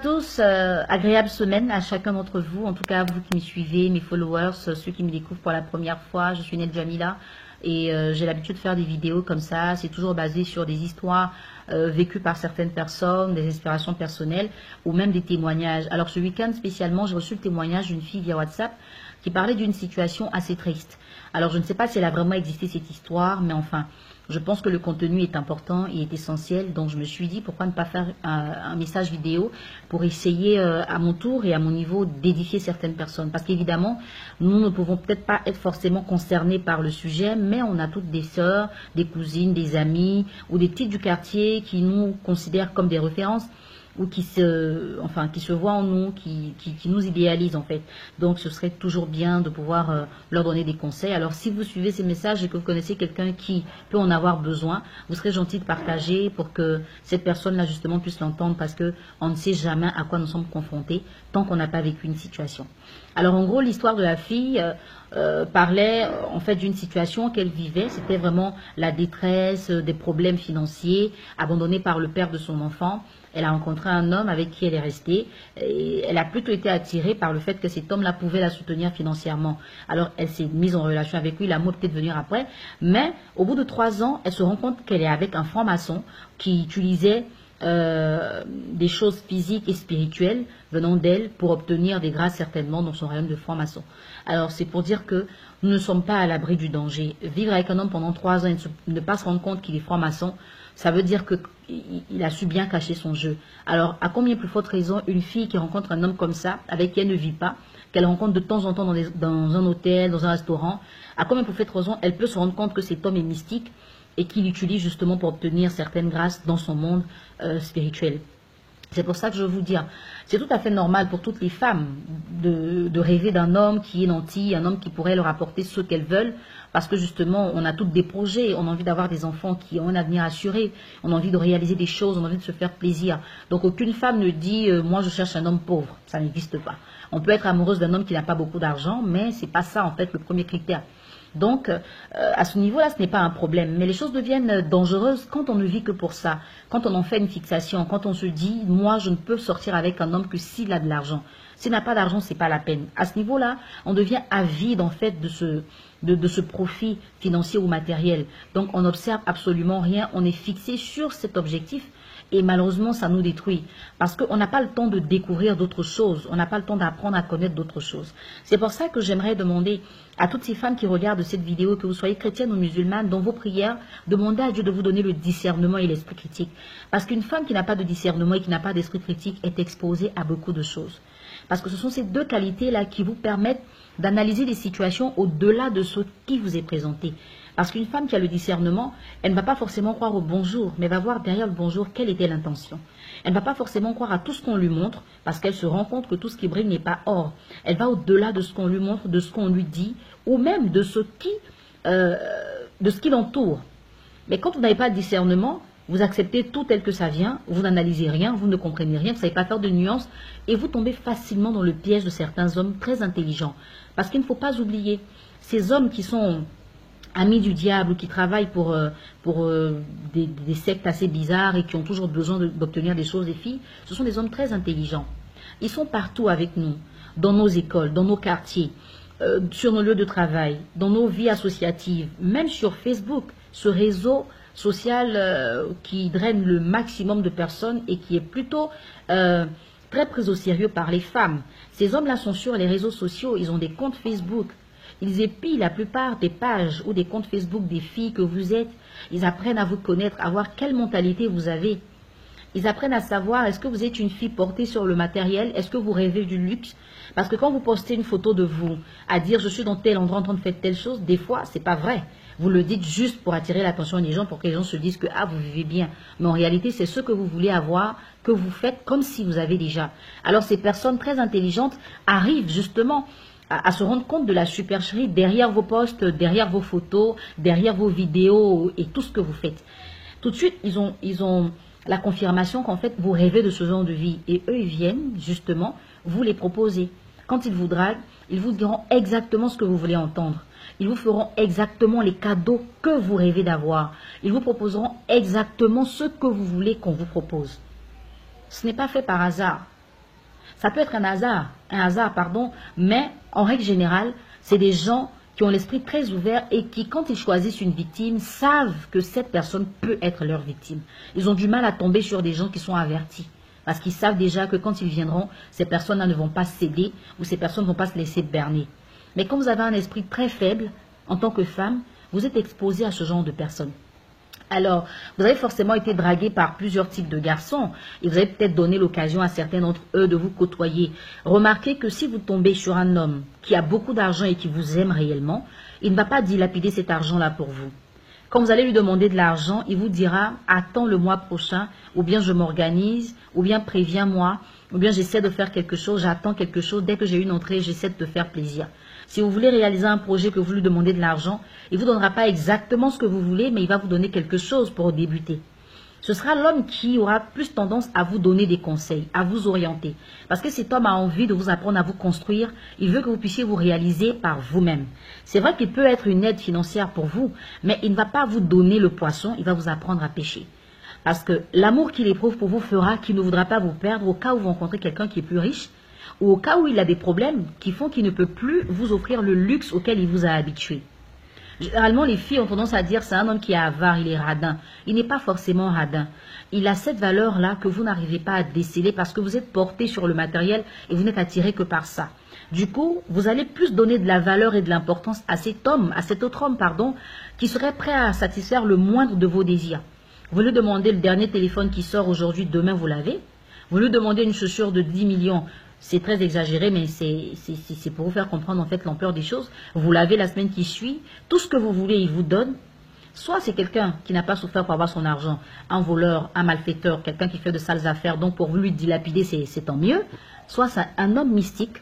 tous, agréable semaine à chacun d'entre vous, en tout cas vous qui me suivez, mes followers, ceux qui me découvrent pour la première fois. Je suis Net Jamila et j'ai l'habitude de faire des vidéos comme ça. C'est toujours basé sur des histoires vécues par certaines personnes, des inspirations personnelles ou même des témoignages. Alors ce week-end spécialement, j'ai reçu le témoignage d'une fille via WhatsApp qui parlait d'une situation assez triste. Alors je ne sais pas si elle a vraiment existé cette histoire, mais enfin, je pense que le contenu est important et est essentiel, donc je me suis dit pourquoi ne pas faire un message vidéo pour essayer à mon tour et à mon niveau d'édifier certaines personnes. Parce qu'évidemment, nous ne pouvons peut-être pas être forcément concernés par le sujet, mais on a toutes des sœurs, des cousines, des amis ou des petites du quartier qui nous considèrent comme des références ou qui se voient en nous, qui nous idéalisent en fait. Donc ce serait toujours bien de pouvoir leur donner des conseils. Alors si vous suivez ces messages et que vous connaissez quelqu'un qui peut en avoir besoin, vous serez gentil de partager pour que cette personne-là justement puisse l'entendre, parce que on ne sait jamais à quoi nous sommes confrontés tant qu'on n'a pas vécu une situation. Alors en gros, l'histoire de la fille parlait en fait d'une situation qu'elle vivait. C'était vraiment la détresse, des problèmes financiers, abandonnée par le père de son enfant. Elle a rencontré un homme avec qui elle est restée et elle a plutôt été attirée par le fait que cet homme-là pouvait la soutenir financièrement. Alors elle s'est mise en relation avec lui, l'amour peut-être venir après, mais au bout de 3 ans, elle se rend compte qu'elle est avec un franc-maçon qui utilisait des choses physiques et spirituelles venant d'elle pour obtenir des grâces certainement dans son royaume de franc-maçon. Alors c'est pour dire que nous ne sommes pas à l'abri du danger. Vivre avec un homme pendant 3 ans et ne pas se rendre compte qu'il est franc-maçon, ça veut dire qu'il a su bien cacher son jeu. Alors, à combien plus forte raison, une fille qui rencontre un homme comme ça, avec qui elle ne vit pas, qu'elle rencontre de temps en temps dans un hôtel, dans un restaurant, à combien plus forte raison, elle peut se rendre compte que cet homme est mystique et qu'il l'utilise justement pour obtenir certaines grâces dans son monde spirituel. C'est pour ça que je veux vous dire, c'est tout à fait normal pour toutes les femmes de rêver d'un homme qui est nanti, un homme qui pourrait leur apporter ce qu'elles veulent, parce que justement, on a toutes des projets, on a envie d'avoir des enfants qui ont un avenir assuré, on a envie de réaliser des choses, on a envie de se faire plaisir. Donc aucune femme ne dit moi je cherche un homme pauvre, ça n'existe pas. On peut être amoureuse d'un homme qui n'a pas beaucoup d'argent, mais c'est pas ça en fait le premier critère. Donc, à ce niveau-là, ce n'est pas un problème. Mais les choses deviennent dangereuses quand on ne vit que pour ça. Quand on en fait une fixation, quand on se dit, moi, je ne peux sortir avec un homme que s'il a de l'argent. S'il n'a pas d'argent, c'est pas la peine. À ce niveau-là, on devient avide, en fait, de ce profit financier ou matériel. Donc, on n'observe absolument rien. On est fixé sur cet objectif. Et malheureusement, ça nous détruit. Parce qu'on n'a pas le temps de découvrir d'autres choses. On n'a pas le temps d'apprendre à connaître d'autres choses. C'est pour ça que j'aimerais demander à toutes ces femmes qui regardent cette vidéo, que vous soyez chrétiennes ou musulmanes, dans vos prières, demandez à Dieu de vous donner le discernement et l'esprit critique. Parce qu'une femme qui n'a pas de discernement et qui n'a pas d'esprit critique est exposée à beaucoup de choses. Parce que ce sont ces deux qualités-là qui vous permettent d'analyser les situations au-delà de ce qui vous est présenté. Parce qu'une femme qui a le discernement, elle ne va pas forcément croire au bonjour, mais va voir derrière le bonjour quelle était l'intention. Elle ne va pas forcément croire à tout ce qu'on lui montre, parce qu'elle se rend compte que tout ce qui brille n'est pas or. Elle va au-delà de ce qu'on lui montre, de ce qu'on lui dit, ou même de ce qui l'entoure. Mais quand vous n'avez pas de discernement, vous acceptez tout tel que ça vient, vous n'analysez rien, vous ne comprenez rien, vous ne savez pas faire de nuances, et vous tombez facilement dans le piège de certains hommes très intelligents. Parce qu'il ne faut pas oublier, ces hommes qui sont amis du diable ou qui travaillent pour des sectes assez bizarres et qui ont toujours besoin d'obtenir des choses des filles, ce sont des hommes très intelligents. Ils sont partout avec nous, dans nos écoles, dans nos quartiers, sur nos lieux de travail, dans nos vies associatives, même sur Facebook, ce réseau social qui draine le maximum de personnes et qui est plutôt très pris au sérieux par les femmes. Ces hommes-là sont sur les réseaux sociaux, ils ont des comptes Facebook. Ils épient la plupart des pages ou des comptes Facebook des filles que vous êtes. Ils apprennent à vous connaître, à voir quelle mentalité vous avez. Ils apprennent à savoir, est-ce que vous êtes une fille portée sur le matériel? Est-ce que vous rêvez du luxe? Parce que quand vous postez une photo de vous, à dire je suis dans tel endroit en train de faire telle chose, des fois, c'est pas vrai. Vous le dites juste pour attirer l'attention des gens, pour que les gens se disent que ah, vous vivez bien. Mais en réalité, c'est ce que vous voulez avoir, que vous faites comme si vous avez déjà. Alors ces personnes très intelligentes arrivent justement à se rendre compte de la supercherie derrière vos posts, derrière vos photos, derrière vos vidéos et tout ce que vous faites. Tout de suite, ils ont la confirmation qu'en fait, vous rêvez de ce genre de vie. Et eux, ils viennent justement vous les proposer. Quand ils vous draguent, ils vous diront exactement ce que vous voulez entendre. Ils vous feront exactement les cadeaux que vous rêvez d'avoir. Ils vous proposeront exactement ce que vous voulez qu'on vous propose. Ce n'est pas fait par hasard. Ça peut être un hasard, pardon, mais en règle générale, c'est des gens qui ont l'esprit très ouvert et qui, quand ils choisissent une victime, savent que cette personne peut être leur victime. Ils ont du mal à tomber sur des gens qui sont avertis. Parce qu'ils savent déjà que quand ils viendront, ces personnes-là ne vont pas céder ou ces personnes ne vont pas se laisser berner. Mais quand vous avez un esprit très faible, en tant que femme, vous êtes exposé à ce genre de personnes. Alors, vous avez forcément été dragué par plusieurs types de garçons et vous avez peut-être donné l'occasion à certains d'entre eux de vous côtoyer. Remarquez que si vous tombez sur un homme qui a beaucoup d'argent et qui vous aime réellement, il ne va pas dilapider cet argent-là pour vous. Quand vous allez lui demander de l'argent, il vous dira « attends le mois prochain » ou bien « je m'organise » ou bien « préviens-moi » ou bien « j'essaie de faire quelque chose, j'attends quelque chose, dès que j'ai une entrée, j'essaie de te faire plaisir ». Si vous voulez réaliser un projet que vous lui demandez de l'argent, il ne vous donnera pas exactement ce que vous voulez, mais il va vous donner quelque chose pour débuter. Ce sera l'homme qui aura plus tendance à vous donner des conseils, à vous orienter. Parce que cet homme a envie de vous apprendre à vous construire, il veut que vous puissiez vous réaliser par vous-même. C'est vrai qu'il peut être une aide financière pour vous, mais il ne va pas vous donner le poisson, il va vous apprendre à pêcher. Parce que l'amour qu'il éprouve pour vous fera qu'il ne voudra pas vous perdre au cas où vous rencontrez quelqu'un qui est plus riche, ou au cas où il a des problèmes qui font qu'il ne peut plus vous offrir le luxe auquel il vous a habitué. Généralement, les filles ont tendance à dire c'est un homme qui est avare, il est radin. Il n'est pas forcément radin. Il a cette valeur-là que vous n'arrivez pas à déceler parce que vous êtes porté sur le matériel et vous n'êtes attiré que par ça. Du coup, vous allez plus donner de la valeur et de l'importance à cet homme, à cet autre homme, pardon, qui serait prêt à satisfaire le moindre de vos désirs. Vous lui demandez le dernier téléphone qui sort aujourd'hui, demain vous l'avez. Vous lui demandez une chaussure de 10 millions. C'est très exagéré, mais c'est pour vous faire comprendre en fait l'ampleur des choses. Vous l'avez la semaine qui suit, tout ce que vous voulez, il vous donne. Soit c'est quelqu'un qui n'a pas souffert pour avoir son argent, un voleur, un malfaiteur, quelqu'un qui fait de sales affaires, donc pour lui dilapider, c'est tant mieux. Soit c'est un homme mystique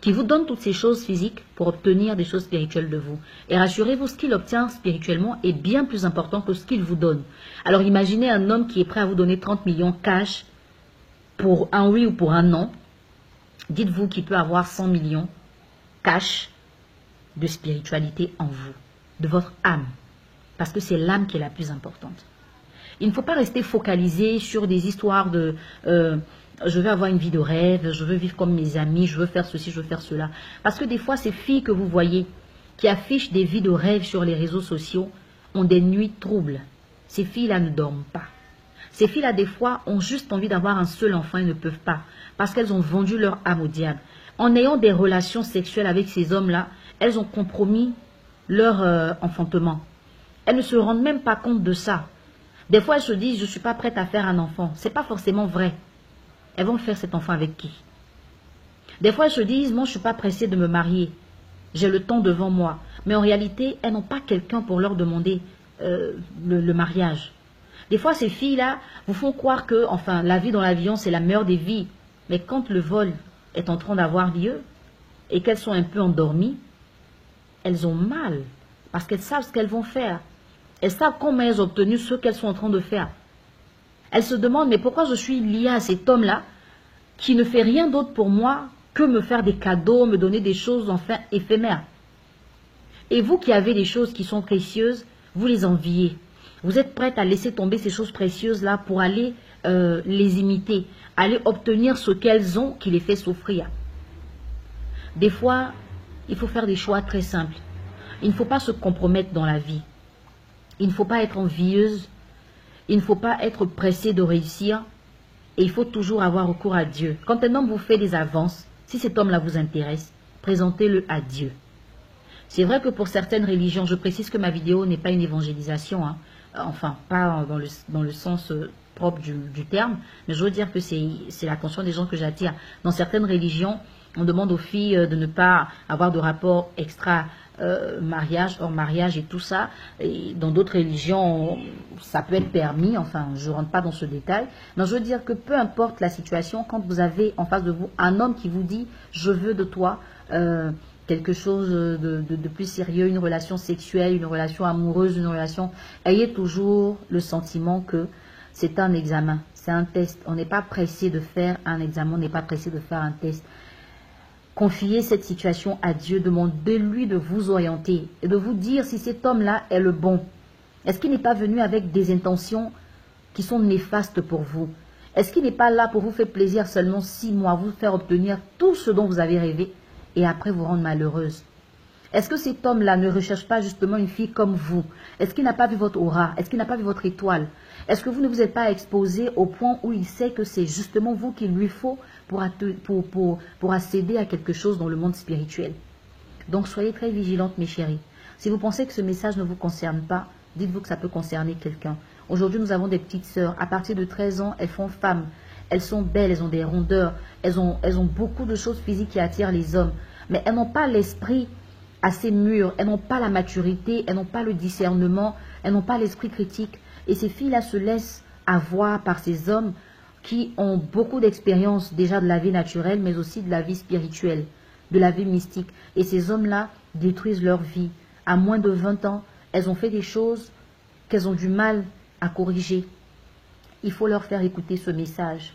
qui vous donne toutes ces choses physiques pour obtenir des choses spirituelles de vous. Et rassurez-vous, ce qu'il obtient spirituellement est bien plus important que ce qu'il vous donne. Alors imaginez un homme qui est prêt à vous donner 30 millions cash pour un oui ou pour un non. Dites-vous qu'il peut avoir 100 millions cash de spiritualité en vous, de votre âme. Parce que c'est l'âme qui est la plus importante. Il ne faut pas rester focalisé sur des histoires de je veux avoir une vie de rêve, je veux vivre comme mes amis, je veux faire ceci, je veux faire cela. Parce que des fois, ces filles que vous voyez qui affichent des vies de rêve sur les réseaux sociaux ont des nuits troubles. Ces filles-là ne dorment pas. Ces filles-là, des fois, ont juste envie d'avoir un seul enfant et ne peuvent pas. Parce qu'elles ont vendu leur âme au diable. En ayant des relations sexuelles avec ces hommes-là, elles ont compromis leur enfantement. Elles ne se rendent même pas compte de ça. Des fois, elles se disent, je ne suis pas prête à faire un enfant. Ce n'est pas forcément vrai. Elles vont faire cet enfant avec qui? Des fois, elles se disent, moi, je ne suis pas pressée de me marier. J'ai le temps devant moi. Mais en réalité, elles n'ont pas quelqu'un pour leur demander le mariage. Des fois, ces filles-là vous font croire que, enfin, la vie dans l'avion, c'est la meilleure des vies. Mais quand le vol est en train d'avoir lieu et qu'elles sont un peu endormies, elles ont mal parce qu'elles savent ce qu'elles vont faire. Elles savent comment elles ont obtenu ce qu'elles sont en train de faire. Elles se demandent, mais pourquoi je suis liée à cet homme-là qui ne fait rien d'autre pour moi que me faire des cadeaux, me donner des choses enfin éphémères. Et vous qui avez des choses qui sont précieuses, vous les enviez. Vous êtes prête à laisser tomber ces choses précieuses-là pour aller les imiter, aller obtenir ce qu'elles ont qui les fait souffrir. Des fois, il faut faire des choix très simples. Il ne faut pas se compromettre dans la vie. Il ne faut pas être envieuse. Il ne faut pas être pressé de réussir. Et il faut toujours avoir recours à Dieu. Quand un homme vous fait des avances, si cet homme-là vous intéresse, présentez-le à Dieu. C'est vrai que pour certaines religions, je précise que ma vidéo n'est pas une évangélisation, hein. Enfin, pas dans le sens propre du terme, mais je veux dire que c'est l'attention des gens que j'attire. Dans certaines religions, on demande aux filles de ne pas avoir de rapport extra mariage, hors mariage et tout ça. Et dans d'autres religions, ça peut être permis, enfin, je ne rentre pas dans ce détail. Mais je veux dire que peu importe la situation, quand vous avez en face de vous un homme qui vous dit « je veux de toi », quelque chose de plus sérieux, une relation sexuelle, une relation amoureuse, une relation... Ayez toujours le sentiment que c'est un examen, c'est un test. On n'est pas pressé de faire un examen, on n'est pas pressé de faire un test. Confiez cette situation à Dieu, demandez-lui de vous orienter et de vous dire si cet homme-là est le bon. Est-ce qu'il n'est pas venu avec des intentions qui sont néfastes pour vous? Est-ce qu'il n'est pas là pour vous faire plaisir seulement 6 mois, vous faire obtenir tout ce dont vous avez rêvé et après vous rendre malheureuse? Est-ce que cet homme-là ne recherche pas justement une fille comme vous? Est-ce qu'il n'a pas vu votre aura? Est-ce qu'il n'a pas vu votre étoile? Est-ce que vous ne vous êtes pas exposé au point où il sait que c'est justement vous qu'il lui faut pour accéder à quelque chose dans le monde spirituel? Donc soyez très vigilantes mes chéris. Si vous pensez que ce message ne vous concerne pas, dites-vous que ça peut concerner quelqu'un. Aujourd'hui nous avons des petites sœurs. À partir de 13 ans, elles font femme. Elles sont belles, elles ont des rondeurs. Elles ont beaucoup de choses physiques qui attirent les hommes. Mais elles n'ont pas l'esprit assez mûres, elles n'ont pas la maturité, elles n'ont pas le discernement, elles n'ont pas l'esprit critique. Et ces filles-là se laissent avoir par ces hommes qui ont beaucoup d'expérience déjà de la vie naturelle, mais aussi de la vie spirituelle, de la vie mystique. Et ces hommes-là détruisent leur vie. À moins de 20 ans, elles ont fait des choses qu'elles ont du mal à corriger. Il faut leur faire écouter ce message.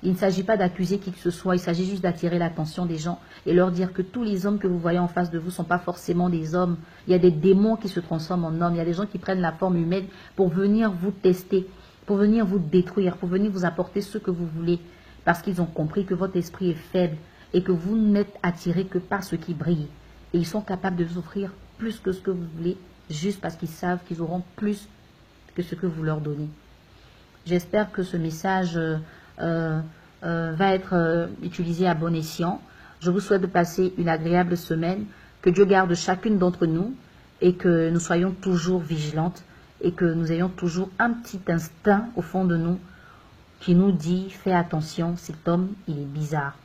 Il ne s'agit pas d'accuser qui que ce soit, il s'agit juste d'attirer l'attention des gens et leur dire que tous les hommes que vous voyez en face de vous ne sont pas forcément des hommes. Il y a des démons qui se transforment en hommes, il y a des gens qui prennent la forme humaine pour venir vous tester, pour venir vous détruire, pour venir vous apporter ce que vous voulez, parce qu'ils ont compris que votre esprit est faible et que vous n'êtes attiré que par ce qui brille. Et ils sont capables de vous offrir plus que ce que vous voulez, juste parce qu'ils savent qu'ils auront plus que ce que vous leur donnez. J'espère que ce message va être utilisé à bon escient. Je vous souhaite de passer une agréable semaine, que Dieu garde chacune d'entre nous et que nous soyons toujours vigilantes et que nous ayons toujours un petit instinct au fond de nous qui nous dit « Fais attention, cet homme, il est bizarre ».